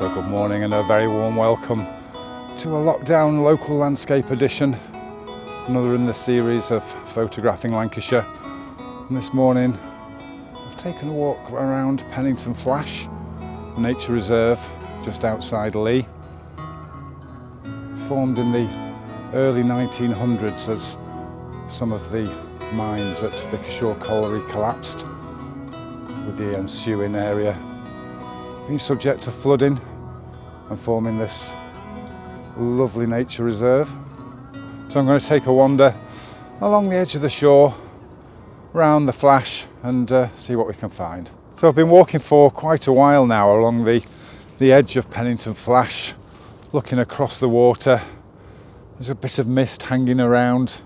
So good morning and a very warm welcome to a lockdown local landscape edition, another in the series of photographing Lancashire. And this morning I've taken a walk around Pennington Flash, a nature reserve just outside Lee, formed in the early 1900s as some of the mines at Bickershaw Colliery collapsed, with the ensuing area being subject to flooding and forming this lovely nature reserve. So I'm going to take a wander along the edge of the shore, round the Flash, and see what we can find. So I've been walking for quite a while now along the edge of Pennington Flash, looking across the water. There's a bit of mist hanging around.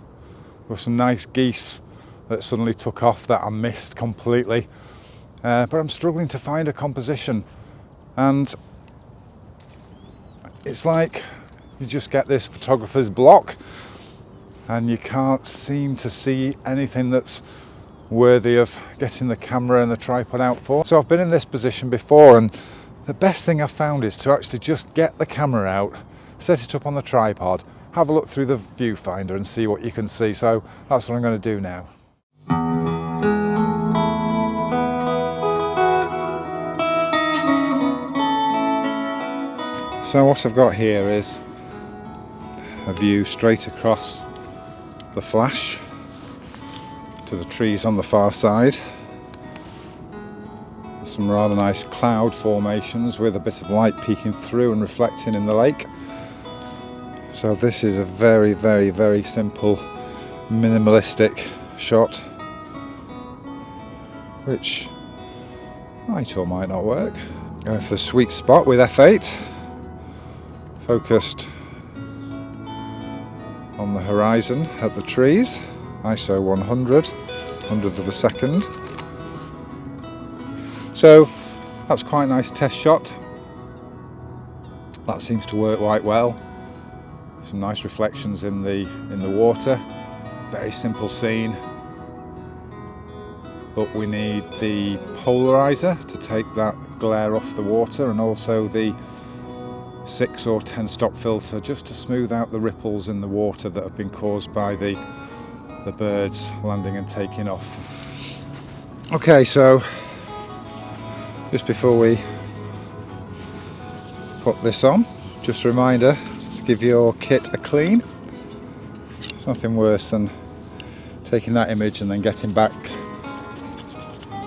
There were some nice geese that suddenly took off that I missed completely. But I'm struggling to find a composition. And it's like you just get this photographer's block and you can't seem to see anything that's worthy of getting the camera and the tripod out for. So I've been in this position before, and the best thing I've found is to actually just get the camera out, set it up on the tripod, have a look through the viewfinder and see what you can see. So that's what I'm going to do now. So what I've got here is a view straight across the Flash to the trees on the far side. There's some rather nice cloud formations with a bit of light peeking through and reflecting in the lake. So this is a very, very, very simple, minimalistic shot, which might or might not work. Going for the sweet spot with f8. Focused on the horizon at the trees, ISO 100, 100th of a second. So that's quite a nice test shot. That seems to work quite well. Some nice reflections in the water. Very simple scene. But we need the polarizer to take that glare off the water, and also the 6 or 10 stop filter just to smooth out the ripples in the water that have been caused by the birds landing and taking off. Okay, so just before we put this on, just a reminder to give your kit a clean. It's nothing worse than taking that image and then getting back,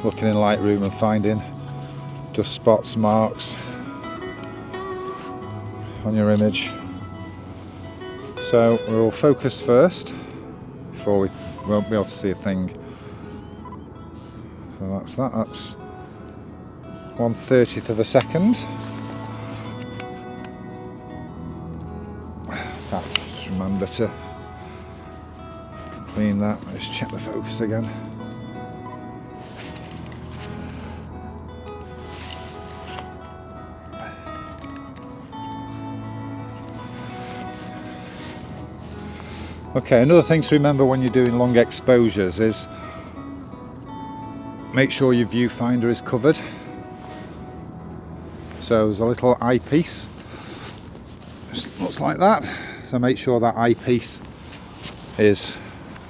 looking in Lightroom and finding dust spots, marks on your image. So we'll focus first before we won't be able to see a thing. So that's 1/30th of a second. Just remember to clean that. Let's check the focus again. Okay, another thing to remember when you're doing long exposures is make sure your viewfinder is covered. So there's a little eyepiece, just looks like that. So make sure that eyepiece is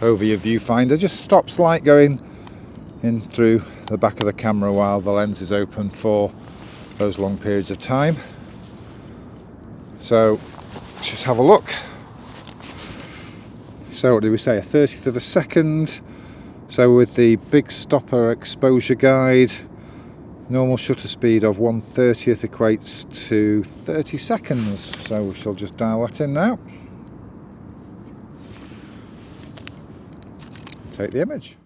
over your viewfinder. Just stops light going in through the back of the camera while the lens is open for those long periods of time. So let's just have a look. So what did we say, 1/30th of a second. So with the big stopper exposure guide, normal shutter speed of 1/30th equates to 30 seconds. So we shall just dial that in now. Take the image.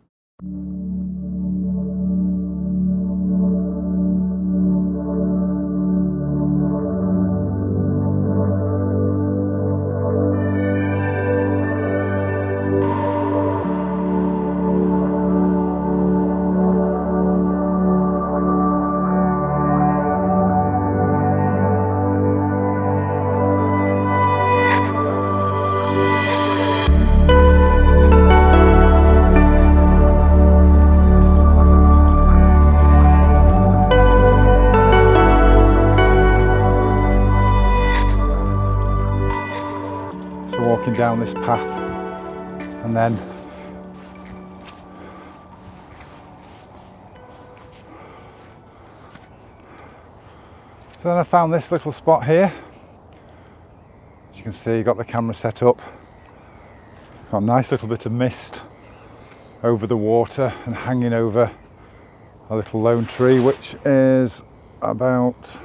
down this path, and then I found this little spot here. As you can see, got the camera set up. Got a nice little bit of mist over the water and hanging over a little lone tree, which is about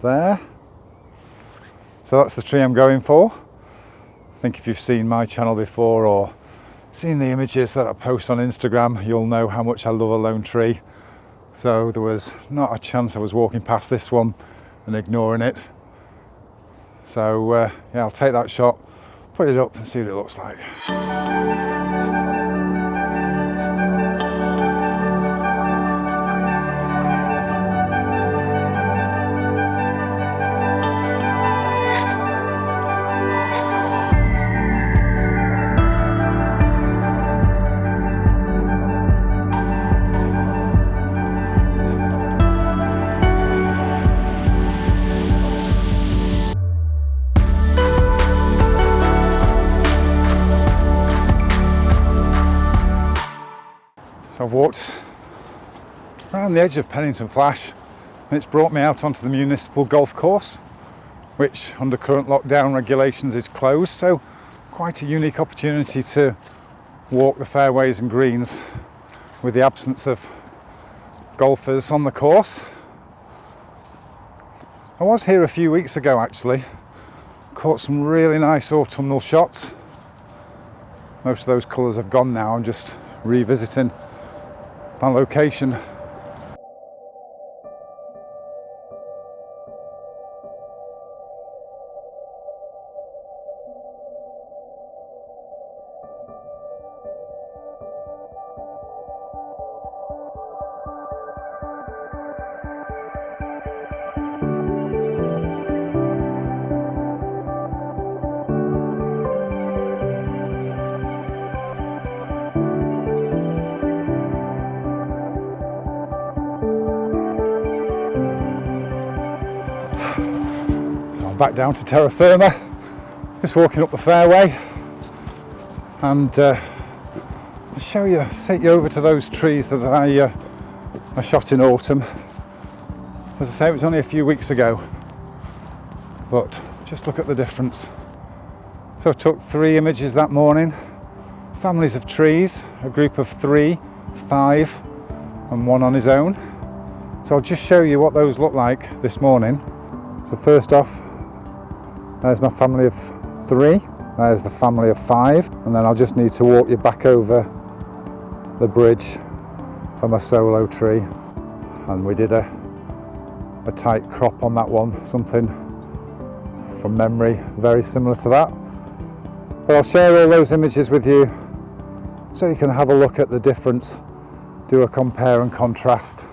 there. So that's the tree I'm going for. I think if you've seen my channel before or seen the images that I post on Instagram, you'll know how much I love a lone tree. So there was not a chance I was walking past this one and ignoring it. So yeah, I'll take that shot, put it up and see what it looks like. I've walked around the edge of Pennington Flash and it's brought me out onto the municipal golf course, which under current lockdown regulations is closed, so quite a unique opportunity to walk the fairways and greens with the absence of golfers on the course. I was here a few weeks ago actually, caught some really nice autumnal shots. Most of those colours have gone now, I'm just revisiting my location. Back down to terra firma, just walking up the fairway, and I'll show you, take you over to those trees that I shot in autumn. As I say, it was only a few weeks ago, but just look at the difference. So I took 3 images that morning, families of trees, a group of 3, 5 and 1 on his own. So I'll just show you what those look like this morning. So first off, there's my family of 3, there's the family of 5, and then I'll just need to walk you back over the bridge for my solo tree. And we did a tight crop on that one, something from memory very similar to that. But I'll share all those images with you so you can have a look at the difference, do a compare and contrast.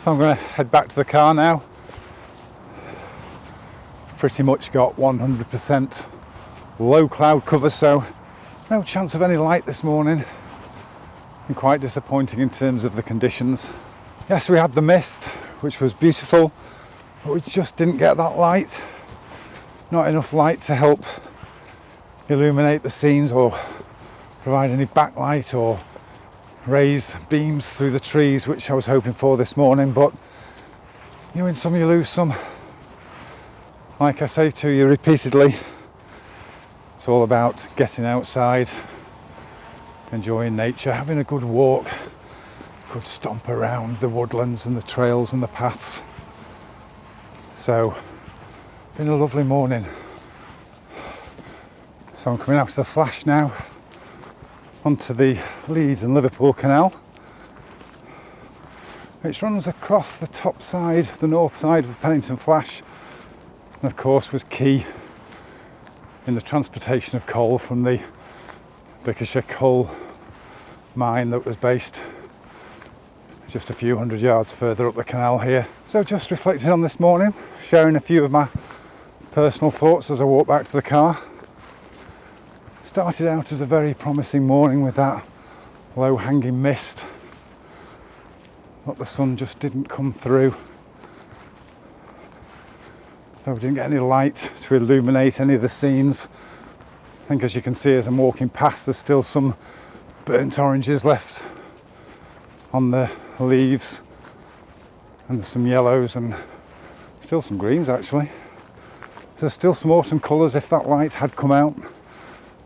So I'm going to head back to the car now. Pretty much got 100% low cloud cover, so no chance of any light this morning. And quite disappointing in terms of the conditions. Yes, we had the mist, which was beautiful, but we just didn't get that light. Not enough light to help illuminate the scenes or provide any backlight or raise beams through the trees, which I was hoping for this morning. But you win some, you lose some. Like I say to you repeatedly, it's all about getting outside, enjoying nature, having a good walk, good stomp around the woodlands and the trails and the paths. So, been a lovely morning. So I'm coming out of the Flash now, onto the Leeds and Liverpool Canal, which runs across the top side, the north side of Pennington Flash, and of course was key in the transportation of coal from the Bickershaw coal mine that was based just a few hundred yards further up the canal here. So just reflecting on this morning, sharing a few of my personal thoughts as I walk back to the car. Started out as a very promising morning with that low hanging mist, but the sun just didn't come through. So we didn't get any light to illuminate any of the scenes. I think, as you can see as I'm walking past, there's still some burnt oranges left on the leaves, and there's some yellows and still some greens actually. So there's still some autumn colours if that light had come out,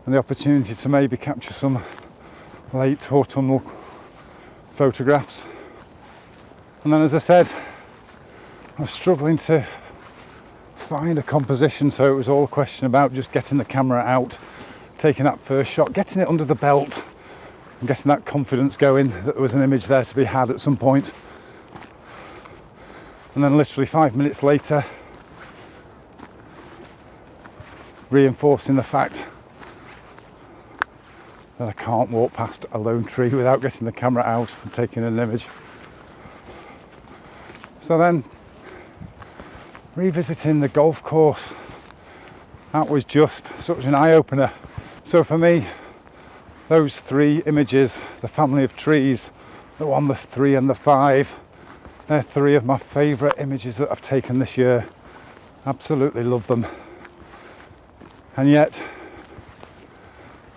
and the opportunity to maybe capture some late autumnal photographs. And then, as I said, I was struggling to find a composition, so it was all a question about just getting the camera out, taking that first shot, getting it under the belt, and getting that confidence going that there was an image there to be had at some point. And then literally 5 minutes later, reinforcing the fact that I can't walk past a lone tree without getting the camera out and taking an image. So then, revisiting the golf course, that was just such an eye-opener. So for me, those three images, the family of trees, the 1, the 3 and the 5, they're three of my favourite images that I've taken this year. Absolutely love them. And yet,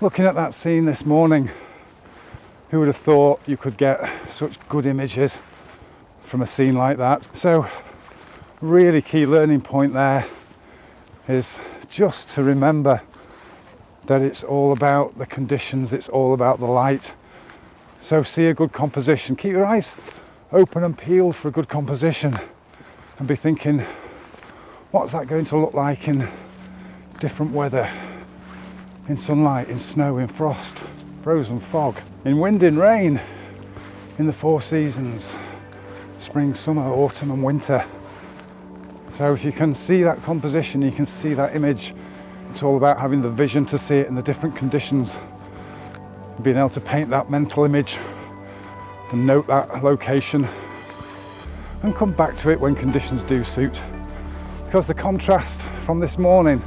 looking at that scene this morning, who would have thought you could get such good images from a scene like that? So, really key learning point there is just to remember that it's all about the conditions, it's all about the light. So see a good composition, keep your eyes open and peeled for a good composition, and be thinking, what's that going to look like in different weather, in sunlight, in snow, in frost, frozen fog, in wind, in rain, in the 4 seasons, spring, summer, autumn and winter. So if you can see that composition, you can see that image. It's all about having the vision to see it in the different conditions, being able to paint that mental image and note that location and come back to it when conditions do suit. Because the contrast from this morning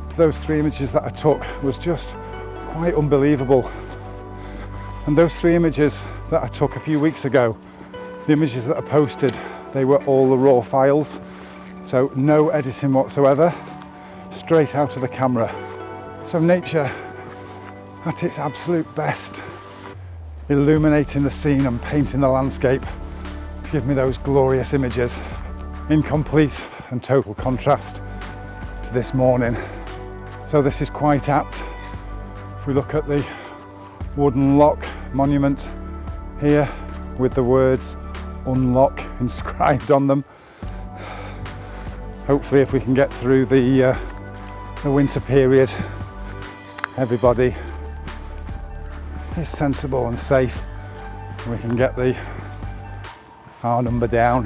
to those 3 images that I took was just quite unbelievable. And those 3 images that I took a few weeks ago, the images that I posted, they were all the raw files. So no editing whatsoever, straight out of the camera. So nature at its absolute best, illuminating the scene and painting the landscape to give me those glorious images in complete and total contrast to this morning. So this is quite apt. If we look at the wooden lock monument here with the words unlock inscribed on them. Hopefully if we can get through the winter period, everybody is sensible and safe, and we can get our number down,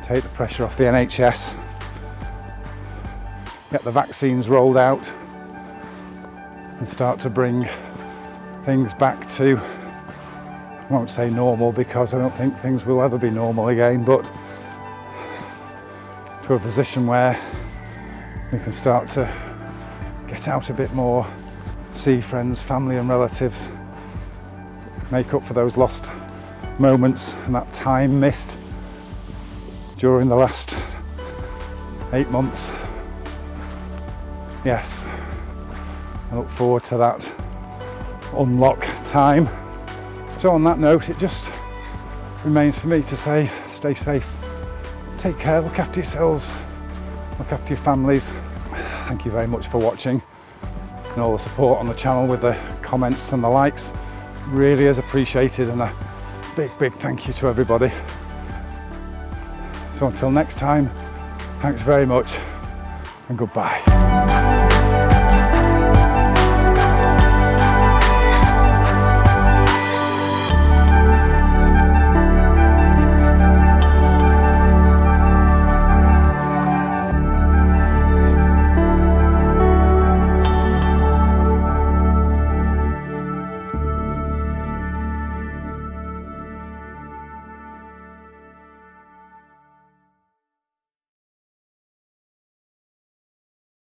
take the pressure off the NHS, get the vaccines rolled out and start to bring things back to, I won't say normal because I don't think things will ever be normal again, but to a position where we can start to get out a bit more, see friends, family and relatives, make up for those lost moments and that time missed during the last 8 months. Yes, I look forward to that unlock time. So on that note, it just remains for me to say, stay safe, take care, look after yourselves, look after your families. Thank you very much for watching and all the support on the channel with the comments and the likes. Really is appreciated, and I big thank you to everybody. So until next time, thanks very much and goodbye.